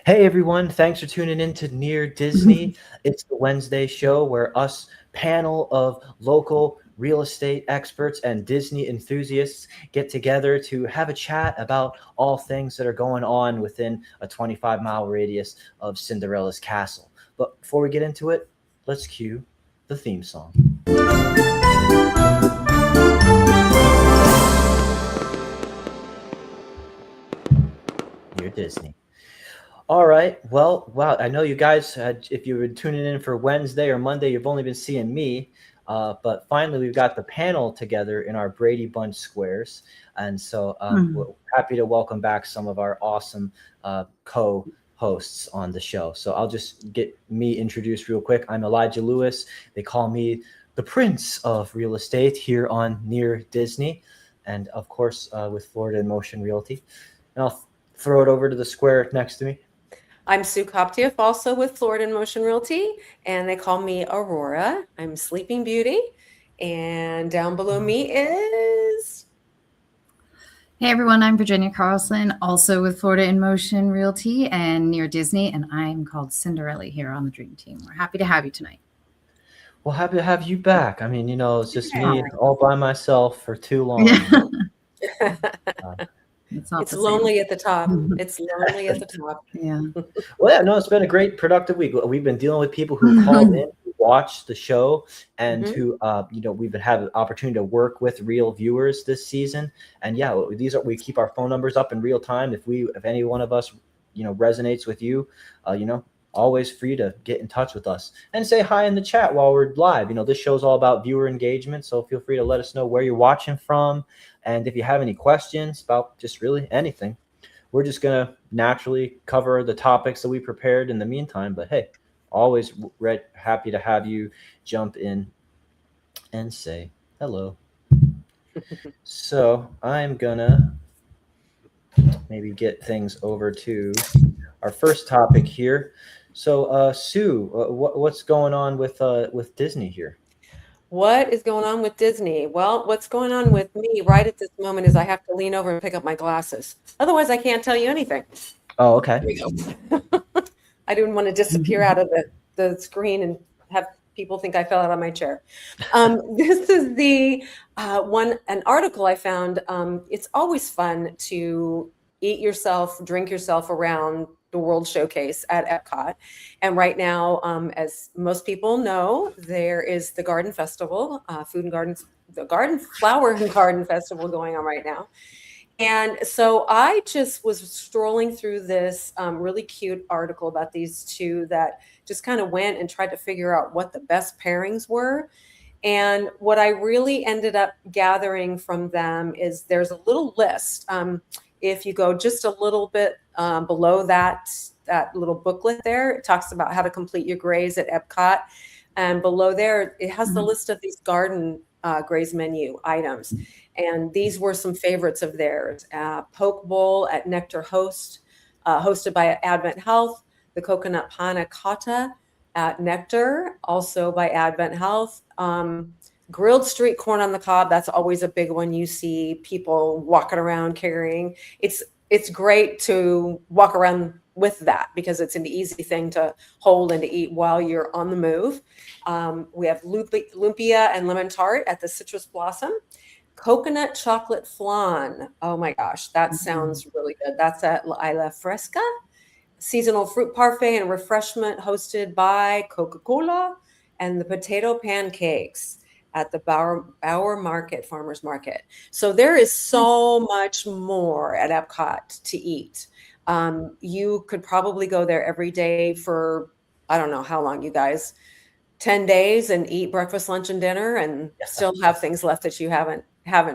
Hey everyone, thanks for tuning in to Near Disney. It's the Wednesday show where us panel of local real estate experts and Disney enthusiasts get together to have a chat about all things that are going on within a 25-mile radius of Cinderella's castle. But before we get into it, let's cue the theme song. Near Disney. All right. Well, wow. I know you guys, if you've been tuning in for Wednesday or Monday, you've only been seeing me. But finally, we've got the panel together in our Brady Bunch squares. And so we're happy to welcome back some of our awesome co hosts on the show. So I'll just get me introduced real quick. I'm Elijah Lewis. They call me the Prince of Real Estate here on Near Disney. And of course, with Florida in Motion Realty. And I'll throw it over to the square next to me. I'm Sue Koptieff, also with Florida in Motion Realty, and they call me Aurora. I'm Sleeping Beauty, and down below me is... Hey everyone, I'm Virginia Carlson, also with Florida in Motion Realty and Near Disney, and I'm called Cinderella here on the Dream Team. We're happy to have you tonight. Well, happy to have you back. I mean, it's just me all by myself for too long. It's lonely at the top. It's lonely at the top. Yeah. Well, yeah, no, it's been a great, productive week. We've been dealing with people who called in, who watched the show, and who, we've been having the opportunity to work with real viewers this season. And yeah, we keep our phone numbers up in real time. If any one of us, resonates with you, always free to get in touch with us and say hi in the chat while we're live. This show's all about viewer engagement, so feel free to let us know where you're watching from. And if you have any questions about just really anything, we're just going to naturally cover the topics that we prepared in the meantime. But hey, always happy to have you jump in and say hello. So I'm going to maybe get things over to our first topic here. So, Sue, what's going on with Disney here? What is going on with Disney? Well, what's going on with me right at this moment is I have to lean over and pick up my glasses. Otherwise, I can't tell you anything. Oh, okay. I didn't want to disappear out of the screen and have people think I fell out of my chair. This is the an article I found. It's always fun to eat yourself, drink yourself around the World Showcase at Epcot. And right now, as most people know, there is the Garden Festival, the Flower and Garden Festival going on right now. And so I just was strolling through this really cute article about these two that just kind of went and tried to figure out what the best pairings were. And what I really ended up gathering from them is there's a little list. If you go just a little bit below that little booklet there, it talks about how to complete your grays at Epcot. And below there, it has the list of these garden grays menu items. And these were some favorites of theirs. Poke Bowl at Nectar Host, hosted by Advent Health. The Coconut Panna Cotta at Nectar, also by Advent Health. Grilled street corn on the cob, that's always a big one you see people walking around carrying. It's great to walk around with that because it's an easy thing to hold and to eat while you're on the move. We have lumpia and lemon tart at the Citrus Blossom. Coconut chocolate flan. Oh my gosh, that sounds really good. That's at La Isla Fresca. Seasonal fruit parfait and refreshment hosted by Coca-Cola. And the potato pancakes at the Bauer Market, Farmers Market. So there is so much more at Epcot to eat. You could probably go there every day for, I don't know how long, you guys, 10 days and eat breakfast, lunch, and dinner and still have things left that you haven't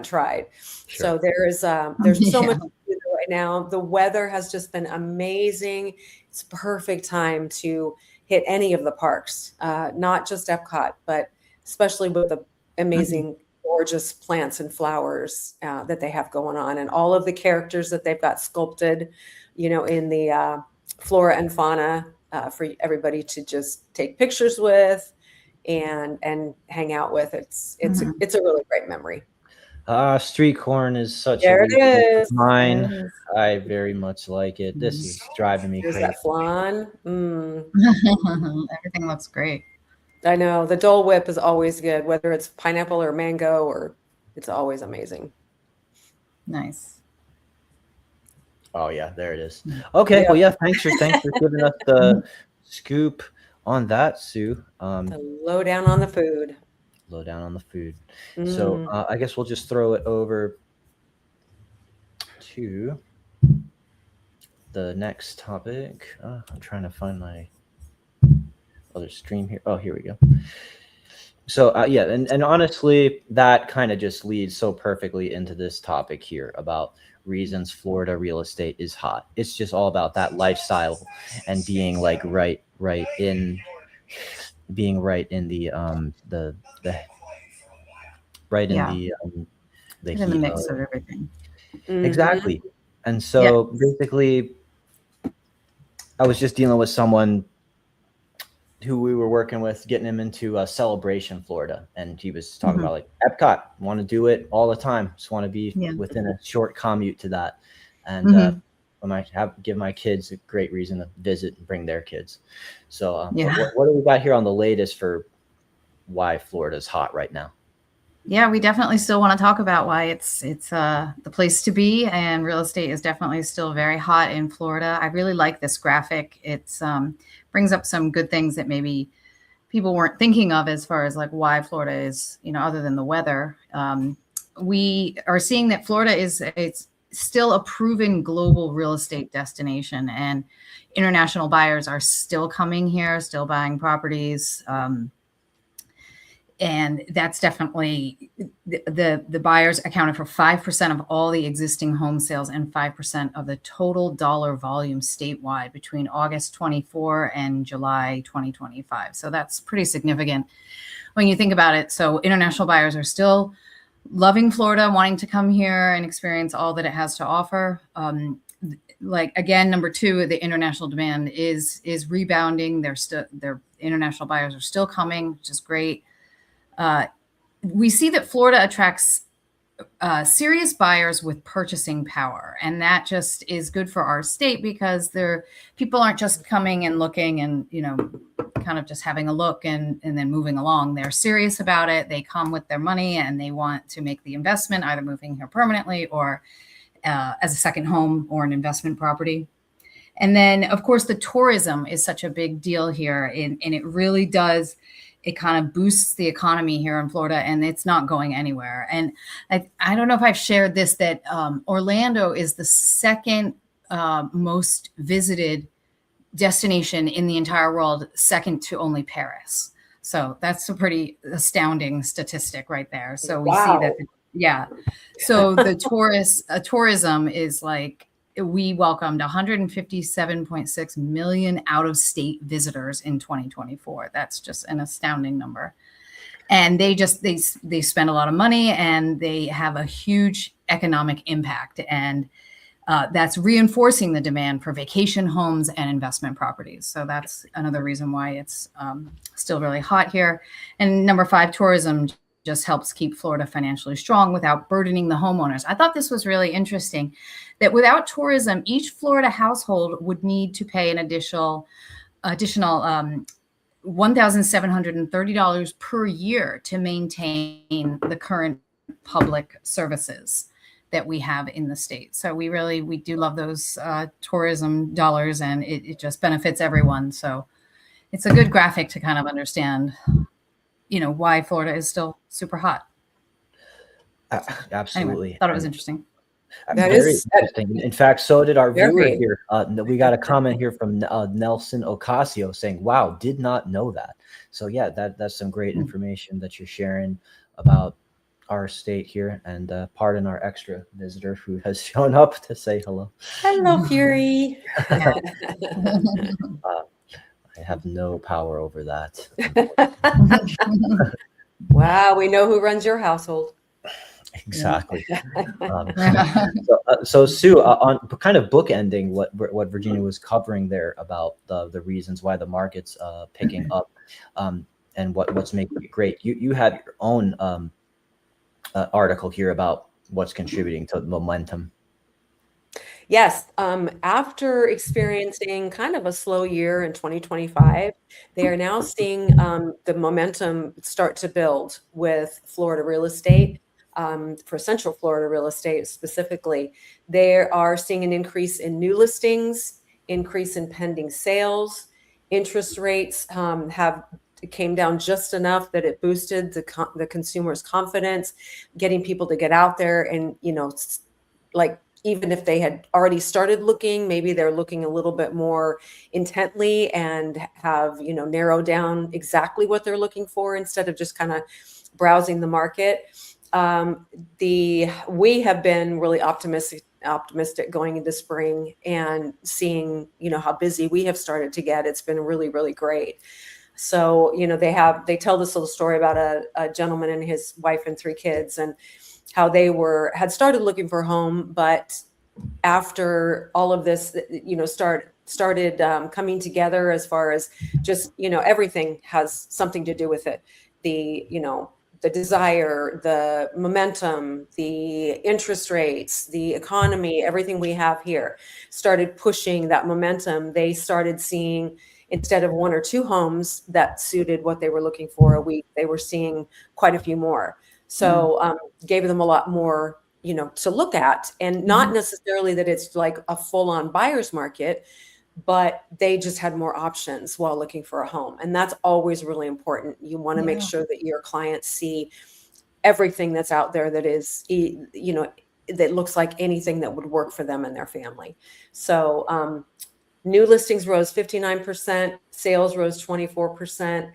tried. Sure. So there's so much to do right now. The weather has just been amazing. It's perfect time to hit any of the parks, not just Epcot, but especially with the amazing, gorgeous plants and flowers that they have going on and all of the characters that they've got sculpted, in the flora and fauna for everybody to just take pictures with and hang out with. It's a really great memory. Street corn is such a There it weakness is. of mine. There it is. I very much like it. This is driving me There's crazy. that flan. Mm. Everything looks great. I know the Dole Whip is always good, whether it's pineapple or mango, or it's always amazing. Nice. Oh yeah, there it is. Okay, Yeah. well yeah, thanks for giving us the scoop on that, Sue. The lowdown on the food. Low down on the food. So Mm. I guess we'll just throw it over to the next topic. I'm trying to find my other stream here. Oh, here we go. So yeah, and honestly, that kind of just leads so perfectly into this topic here about reasons Florida real estate is hot. It's just all about that lifestyle and being like right in the right in Yeah. the Get in the mix of everything. exactly. And so basically, I was just dealing with someone who we were working with, getting him into Celebration, Florida, and he was talking about like Epcot. Want to do it all the time. Just want to be within a short commute to that, and I might give my kids a great reason to visit and bring their kids. So, what do we got here on the latest for why Florida's hot right now? Yeah, we definitely still want to talk about why it's the place to be, and real estate is definitely still very hot in Florida. I really like this graphic. It's brings up some good things that maybe people weren't thinking of as far as like why Florida is, other than the weather. We are seeing that Florida it's still a proven global real estate destination, and international buyers are still coming here, still buying properties. And that's definitely the buyers accounted for 5% of all the existing home sales and 5% of the total dollar volume statewide between August 24 and July 2025. So that's pretty significant when you think about it. So international buyers are still loving Florida, wanting to come here and experience all that it has to offer. Like again, number two, the international demand is rebounding. Their international buyers are still coming, which is great. We see that Florida attracts serious buyers with purchasing power, and that just is good for our state because people aren't just coming and looking and kind of just having a look and then moving along. They're serious about it. They come with their money and they want to make the investment, either moving here permanently or as a second home or an investment property. And then, of course, the tourism is such a big deal here, and it really does. It kind of boosts the economy here in Florida, and it's not going anywhere. And I don't know if I've shared this, that Orlando is the second most visited destination in the entire world, second to only Paris. So that's a pretty astounding statistic right there. So we see that, So the tourism is like, we welcomed 157.6 million out-of-state visitors in 2024. That's just an astounding number. And they spend a lot of money, and they have a huge economic impact. And that's reinforcing the demand for vacation homes and investment properties. So that's another reason why it's still really hot here. And number 5, tourism just helps keep Florida financially strong without burdening the homeowners. I thought this was really interesting, that without tourism, each Florida household would need to pay an additional $1,730 per year to maintain the current public services that we have in the state. So we do love those tourism dollars, and it just benefits everyone. So it's a good graphic to kind of understand why Florida is still super hot. Absolutely. Anyway, thought it was interesting. Very interesting. In fact, so did our viewer here. We got a comment here from Nelson Ocasio saying, wow, did not know that. So yeah, that's some great information that you're sharing about our state here. And pardon our extra visitor who has shown up to say hello. Hello, Fury. I have no power over that. Wow, we know who runs your household. Exactly. So Sue, on kind of bookending what Virginia was covering there about the reasons why the market's picking up, and what's making it great. You have your own article here about what's contributing to momentum. Yes, after experiencing kind of a slow year in 2025, they are now seeing the momentum start to build with Florida real estate. For Central Florida real estate specifically, they are seeing an increase in new listings, increase in pending sales. Interest rates have came down just enough that it boosted the consumer's confidence, getting people to get out there and, like, even if they had already started looking, maybe they're looking a little bit more intently and have, narrowed down exactly what they're looking for instead of just kind of browsing the market. We have been really optimistic going into spring and seeing, how busy we have started to get. It's been really, really great. So, they tell this little story about a gentleman and his wife and 3 kids, and how they had started looking for a home, but after all of this, started coming together, as far as just, everything has something to do with it. The desire, the momentum, the interest rates, the economy, everything we have here started pushing that momentum. They started seeing, instead of 1 or 2 homes that suited what they were looking for a week, they were seeing quite a few more. So gave them a lot more, to look at, and not necessarily that it's like a full-on buyer's market, but they just had more options while looking for a home. And that's always really important. You want to make sure that your clients see everything that's out there that is, that looks like anything that would work for them and their family. So new listings rose 59%, sales rose 24%.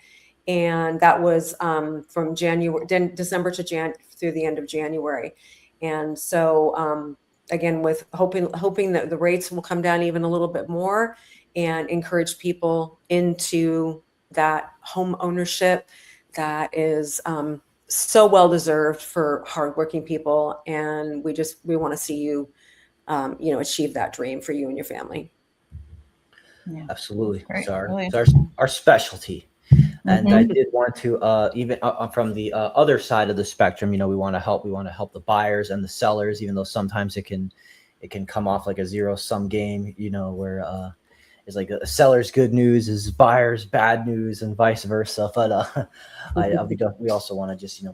And that was from December to through the end of January. And so again, with hoping that the rates will come down even a little bit more and encourage people into that home ownership that is so well deserved for hardworking people. And we want to see you, achieve that dream for you and your family. Yeah. Absolutely. Great. It's our specialty. And I did want to, even from the other side of the spectrum, we want to help the buyers and the sellers, even though sometimes it can come off like a zero-sum game, where it's like a seller's good news is buyer's bad news and vice versa. But we also want to just,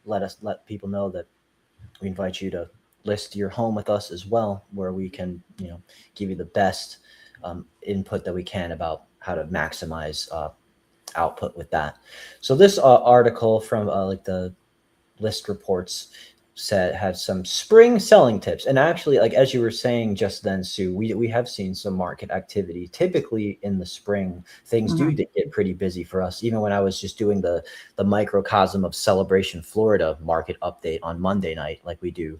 let people know that we invite you to list your home with us as well, where we can, give you the best input that we can about how to maximize output with that. So this article from like the list reports had some spring selling tips, and actually, like as you were saying just then, Sue, we have seen some market activity. Typically in the spring, things do get pretty busy for us. Even when I was just doing the microcosm of Celebration Florida market update on Monday night, like we do,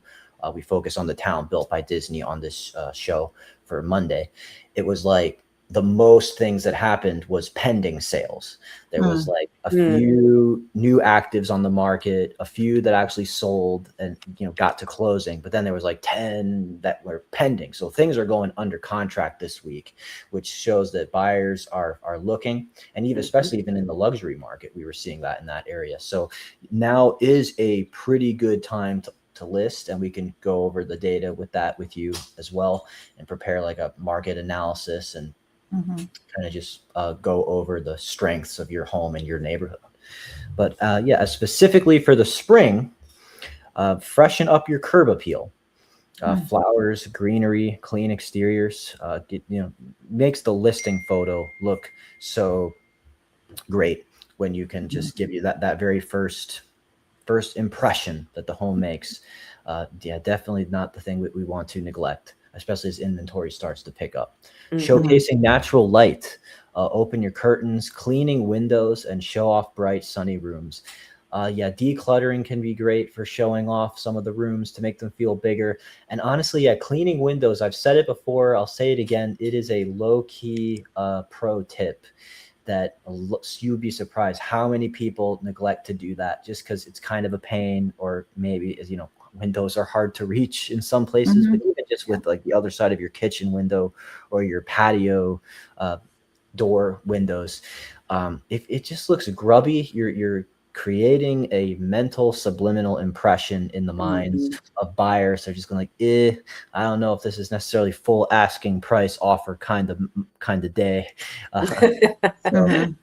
we focus on the town built by Disney on this show for Monday. It was like the most things that happened was pending sales. There was like a few new actives on the market, a few that actually sold and got to closing, but then there was like 10 that were pending. So things are going under contract this week, which shows that buyers are looking, and especially even in the luxury market, we were seeing that in that area. So now is a pretty good time to list, and we can go over the data with you as well and prepare like a market analysis and kind of just go over the strengths of your home and your neighborhood. But specifically for the spring, freshen up your curb appeal. Flowers, greenery, clean exteriors, makes the listing photo look so great when you can just give you that very first impression that the home makes. Definitely not the thing we want to neglect, especially as inventory starts to pick up. Showcasing natural light, open your curtains, cleaning windows, and show off bright sunny rooms. Decluttering can be great for showing off some of the rooms to make them feel bigger. And honestly, cleaning windows, I've said it before, I'll say it again, it is a low-key pro tip that you'd be surprised how many people neglect to do that just because it's kind of a pain, or maybe, as windows are hard to reach in some places, but even just with like the other side of your kitchen window or your patio door windows, if it just looks grubby, you're creating a mental subliminal impression in the minds of buyers. They're just going like, I don't know if this is necessarily full asking price offer kind of day. So,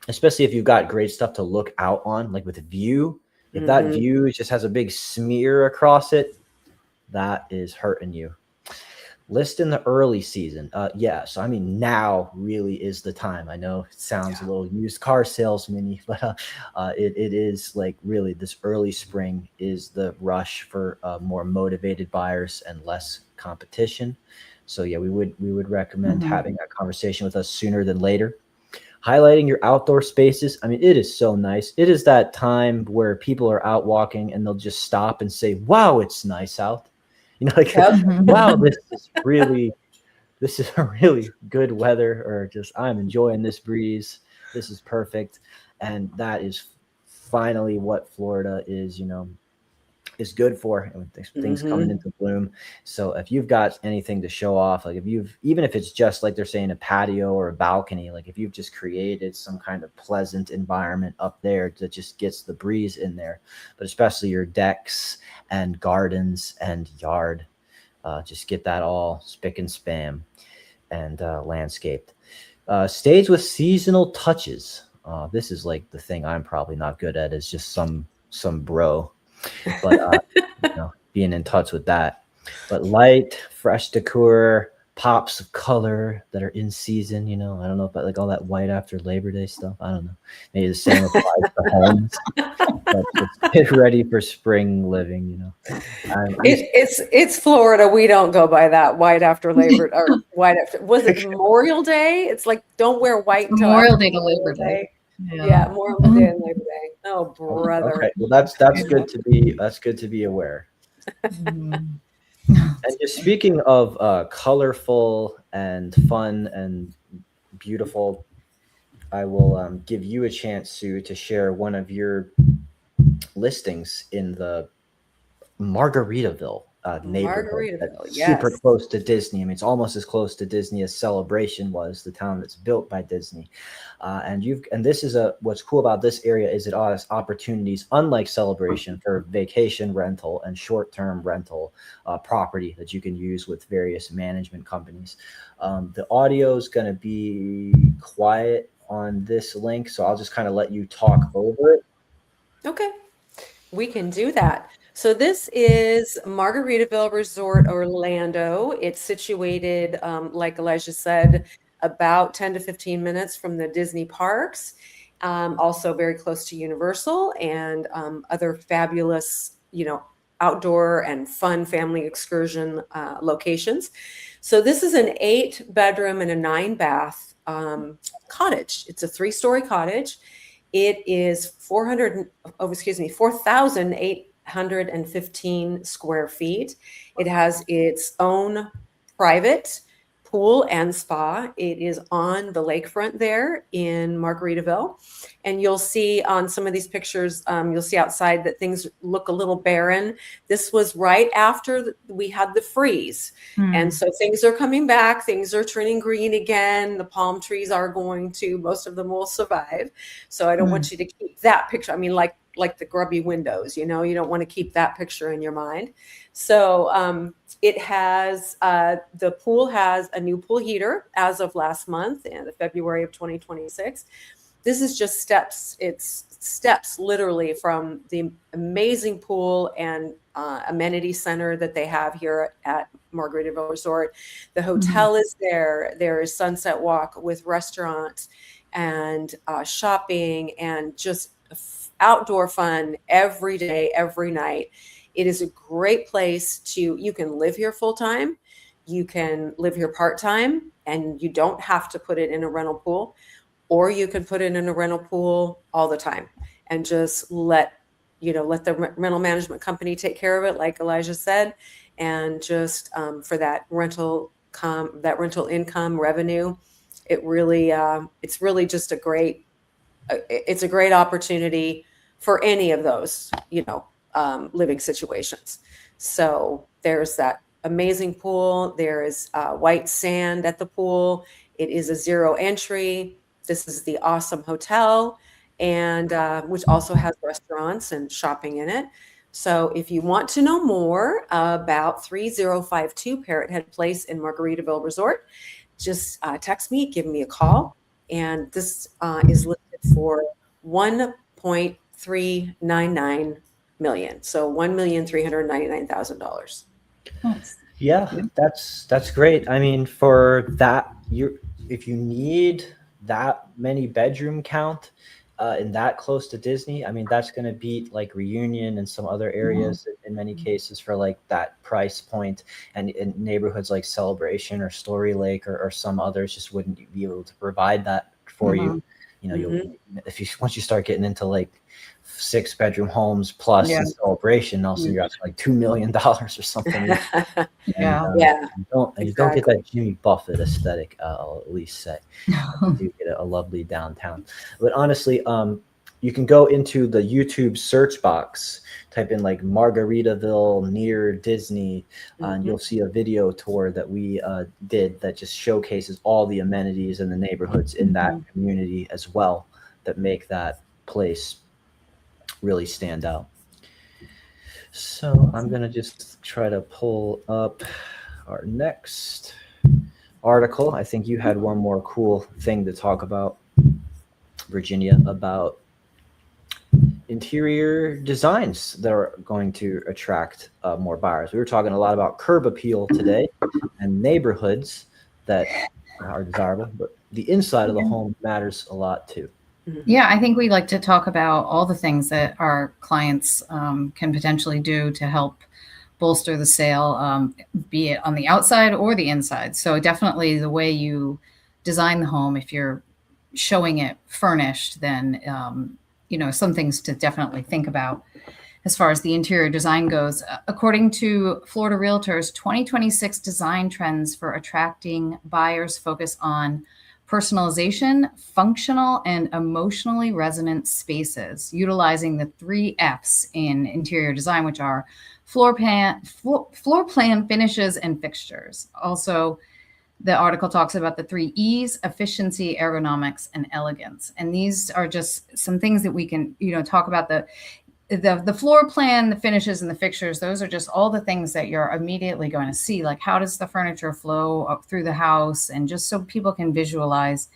especially if you've got great stuff to look out on, like with a view. If that view just has a big smear across it, that is hurting you. List in the early season. Yeah. So, I mean, now really is the time. I know it sounds a little used car salesman-y, but it is like really this early spring is the rush for more motivated buyers and less competition. So yeah, we would recommend having that conversation with us sooner than later. Highlighting your outdoor spaces. I mean, it is so nice. It is that time where people are out walking and they'll just stop and say, wow, it's nice out. You know, like, wow, this is a really good weather, or just I'm enjoying this breeze. This is perfect. And that is finally what Florida is, is good for, and things coming into bloom. So if you've got anything to show off, like even if it's just like they're saying a patio or a balcony, like if you've just created some kind of pleasant environment up there that just gets the breeze in there, but especially your decks and gardens and yard, just get that all spick and spam and landscaped. Stage with seasonal touches. This is like the thing I'm probably not good at, is just some bro, but being in touch with that. But light, fresh decor, pops of color that are in season. I don't know about like all that white after Labor Day stuff. I don't know. Maybe the same applies to homes. But just get ready for spring living. It's Florida. We don't go by that white after Labor or white after. Was it Memorial Day? It's like don't wear white until Memorial Day to Labor Day. Yeah, Memorial Day and Labor Day. Oh, brother. Okay, well that's good to be aware. And just speaking of colorful and fun and beautiful, I will give you a chance, Sue, to share one of your listings in the Margaritaville neighborhood. Margaritaville, Super yes. close to Disney. I mean, it's almost as close to Disney as Celebration was, the town that's built by Disney. And this is what's cool about this area is it has opportunities, unlike Celebration, for vacation rental and short-term rental property that you can use with various management companies. The audio is going to be quiet on this link, so I'll just kind of let you talk over it. Okay, we can do that. So this is Margaritaville Resort, Orlando. It's situated, like Elijah said, about 10 to 15 minutes from the Disney parks. Also very close to Universal and other fabulous, outdoor and fun family excursion locations. So this is an 8-bedroom and a 9-bath cottage. It's a 3-story cottage. It is 4,815 square feet. It has its own private pool and spa. It is on the lakefront there in Margaritaville. And you'll see on some of these pictures, you'll see outside that things look a little barren. This was right after we had the freeze. And so things are coming back. Things are turning green again. The palm trees are most of them will survive. So I don't want you to keep that picture. I mean, like the grubby windows, you don't want to keep that picture in your mind. So it has, the pool has a new pool heater as of last month in February of 2026. This is just steps. It's steps literally from the amazing pool and amenity center that they have here at Margaritaville Resort. The hotel is there. There is Sunset Walk with restaurants and shopping and just outdoor fun every day, every night. It is a great place you can live here full time. You can live here part time and you don't have to put it in a rental pool, or you can put it in a rental pool all the time and just let the rental management company take care of it, like Elijah said, and just for that rental income revenue, it's really just a great opportunity for any of those, living situations. So there's that amazing pool. There is white sand at the pool. It is a 0 entry. This is the awesome hotel. and which also has restaurants and shopping in it. So if you want to know more about 3052 Parrot Head Place in Margaritaville Resort, just text me, give me a call. And this is listed for 1.399 million. So $1,399,000. Yeah, that's great. I mean, for that, if you need that many bedroom count and that close to Disney, I mean, that's going to beat like Reunion and some other areas in many cases for like that price point. And in neighborhoods like Celebration or Story Lake or some others just wouldn't be able to provide that for you. You know, once you start getting into like 6-bedroom homes plus in Celebration, also you're at like $2 million or something. You don't get that Jimmy Buffett aesthetic. I'll at least say you do get a lovely downtown. But honestly, you can go into the YouTube search box, type in like Margaritaville near Disney, and you'll see a video tour that we did that just showcases all the amenities and the neighborhoods in that community as well that make that place really stand out. So I'm going to just try to pull up our next article. I think you had one more cool thing to talk about, Virginia, about interior designs that are going to attract more buyers. We were talking a lot about curb appeal today and neighborhoods that are desirable, but the inside of the home matters a lot too. Yeah, I think we like to talk about all the things that our clients can potentially do to help bolster the sale, be it on the outside or the inside. So definitely the way you design the home, if you're showing it furnished, then some things to definitely think about as far as the interior design goes. According to Florida Realtors, 2026 design trends for attracting buyers focus on personalization, functional, and emotionally resonant spaces, utilizing the 3 F's in interior design, which are floor plan, finishes, and fixtures. Also, the article talks about the 3 E's: efficiency, ergonomics, and elegance. And these are just some things that we can, talk about. The floor plan, the finishes, and the fixtures, those are just all the things that you're immediately going to see. Like, how does the furniture flow up through the house? And just so people can visualize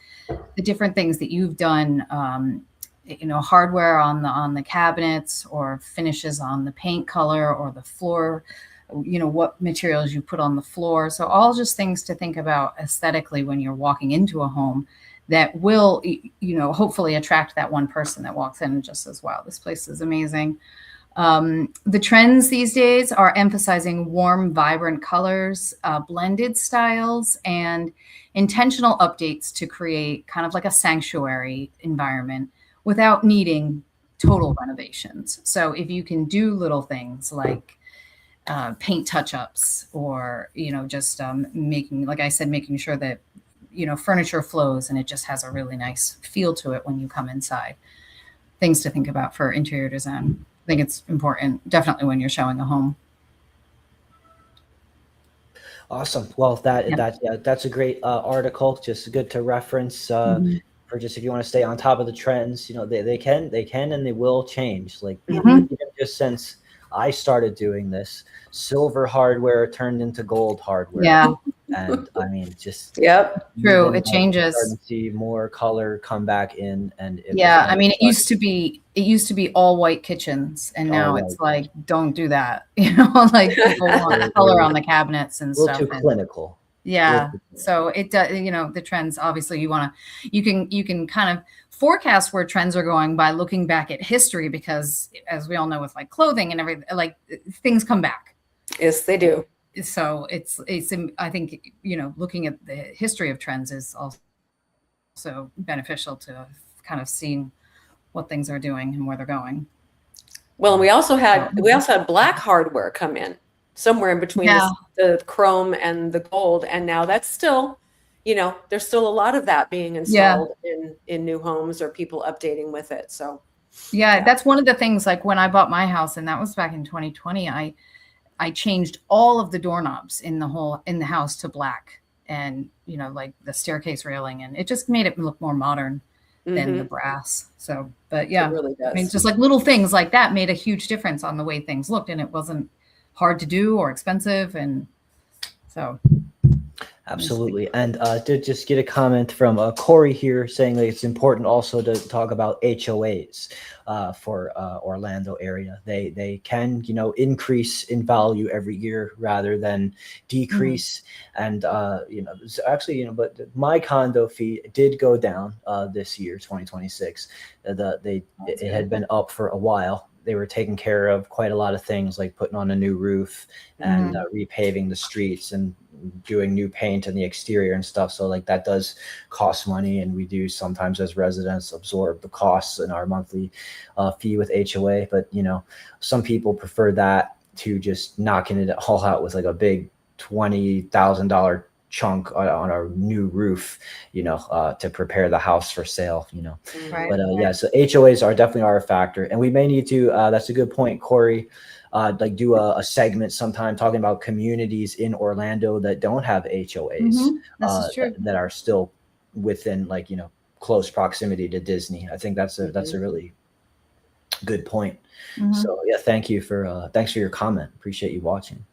the different things that you've done, hardware on the cabinets, or finishes on the paint color or the floor, what materials you put on the floor. So all just things to think about aesthetically when you're walking into a home that will, hopefully attract that one person that walks in and just says, wow, this place is amazing. The trends these days are emphasizing warm, vibrant colors, blended styles, and intentional updates to create kind of like a sanctuary environment without needing total renovations. So if you can do little things like paint touch-ups, or, just making, like I said, making sure that furniture flows and it just has a really nice feel to it when you come inside. Things to think about for interior design. I think it's important, definitely when you're showing a home. Awesome. Well, that's a great article. Just good to reference for just if you want to stay on top of the trends. They can and they will change. Like even just since I started doing this, silver hardware turned into gold hardware. Yeah. And I mean, just true. It changes. Starting to see more color come back in, and I mean, it used to be all white kitchens, and now it's like, don't do that. Like people want color on the cabinets and stuff. Too clinical. Yeah. So it does. The trends. Obviously, you can kind of forecast where trends are going by looking back at history, because as we all know, with like clothing and everything, like things come back. Yes, they do. So it's I think looking at the history of trends is also beneficial to kind of seeing what things are doing and where they're going. Well, and we also had black hardware come in somewhere in between the chrome and the gold, and now that's still, there's still a lot of that being installed in new homes, or people updating with it. So that's one of the things. Like when I bought my house, and that was back in 2020, I changed all of the doorknobs in the house to black, and like the staircase railing, and it just made it look more modern. than the Mhm. brass. So, but It yeah, really I mean, does. just like little things like that made a huge difference on the way things looked, and it wasn't hard to do or expensive. And so, Absolutely. And did just get a comment from Corey here saying that it's important also to talk about HOAs for Orlando area. They can, increase in value every year rather than decrease. And, actually, but my condo fee did go down this year, 2026. It had been up for a while. They were taking care of quite a lot of things like putting on a new roof and repaving the streets and doing new paint in the exterior and stuff. So like that does cost money, and we do sometimes as residents absorb the costs in our monthly fee with HOA. But some people prefer that to just knocking it all out with like a big $20,000 chunk on our new roof, to prepare the house for sale, right. But yeah, so HOAs are definitely a factor, and we may need to. That's a good point, Corey. Like do a segment sometime talking about communities in Orlando that don't have HOAs, This is true. that are still within close proximity to Disney. I think that's a really good point. So yeah, thanks for your comment. Appreciate you watching.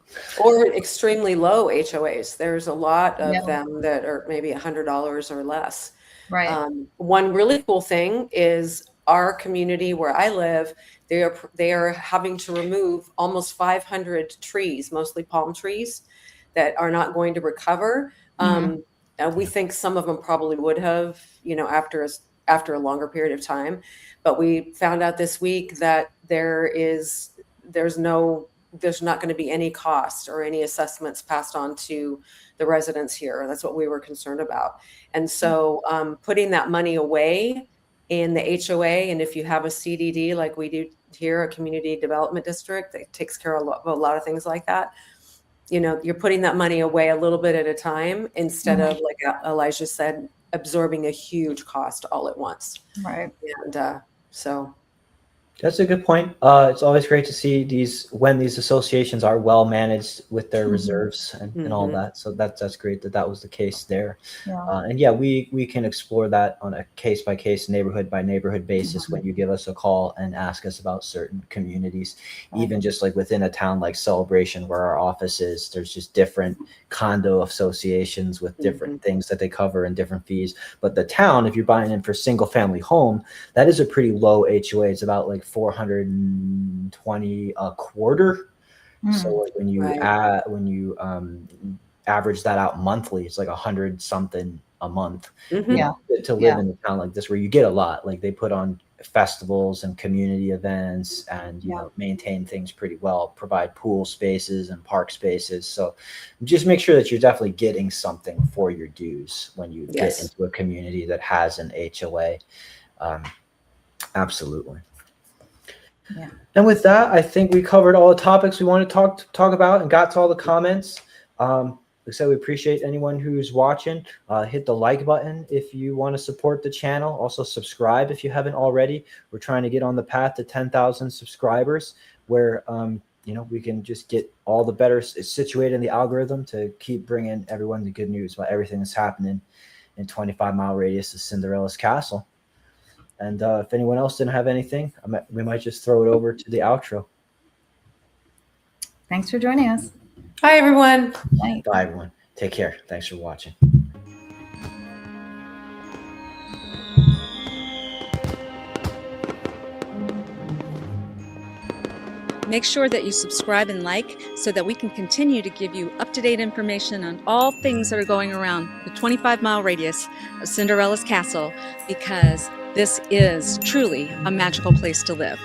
Or extremely low HOAs. There's a lot of Yeah. them that are maybe $100 or less. Right. One really cool thing is our community where I live, they are having to remove almost 500 trees, mostly palm trees, that are not going to recover. We think some of them probably would have, after a longer period of time, but we found out this week that there's not going to be any cost or any assessments passed on to the residents here. That's what we were concerned about. And so putting that money away in the HOA, and if you have a CDD like we do here, a community development district that takes care of a lot of things like that, you're putting that money away a little bit at a time instead of, like Elijah said, absorbing a huge cost all at once. Right. And so that's a good point. It's always great to see when these associations are well managed with their reserves and all that. So that's great that was the case there. Yeah. And yeah, we can explore that on a case by case, neighborhood by neighborhood basis when you give us a call and ask us about certain communities, even just like within a town like Celebration where our office is. There's just different condo associations with different things that they cover and different fees. But the town, if you're buying in for single family home, that is a pretty low HOA. It's about like 420 a quarter. So like when you average that out monthly, it's like 100 something a month. To live in a town like this where you get a lot, like they put on festivals and community events and maintain things pretty well, provide pool spaces and park spaces. So just make sure that you're definitely getting something for your dues when you get into a community that has an HOA. Absolutely. Yeah. And with that, I think we covered all the topics we want to talk about and got to all the comments. Like I said, we appreciate anyone who's watching. Hit the like button if you want to support the channel. Also subscribe if you haven't already. We're trying to get on the path to 10,000 subscribers where we can just get all the better situated in the algorithm to keep bringing everyone the good news about everything that's happening in 25-mile radius of Cinderella's castle. And if anyone else didn't have anything, we might just throw it over to the outro. Thanks for joining us. Hi, everyone. Bye. Bye, everyone. Take care. Thanks for watching. Make sure that you subscribe and like so that we can continue to give you up-to-date information on all things that are going around the 25-mile radius of Cinderella's castle, because this is truly a magical place to live.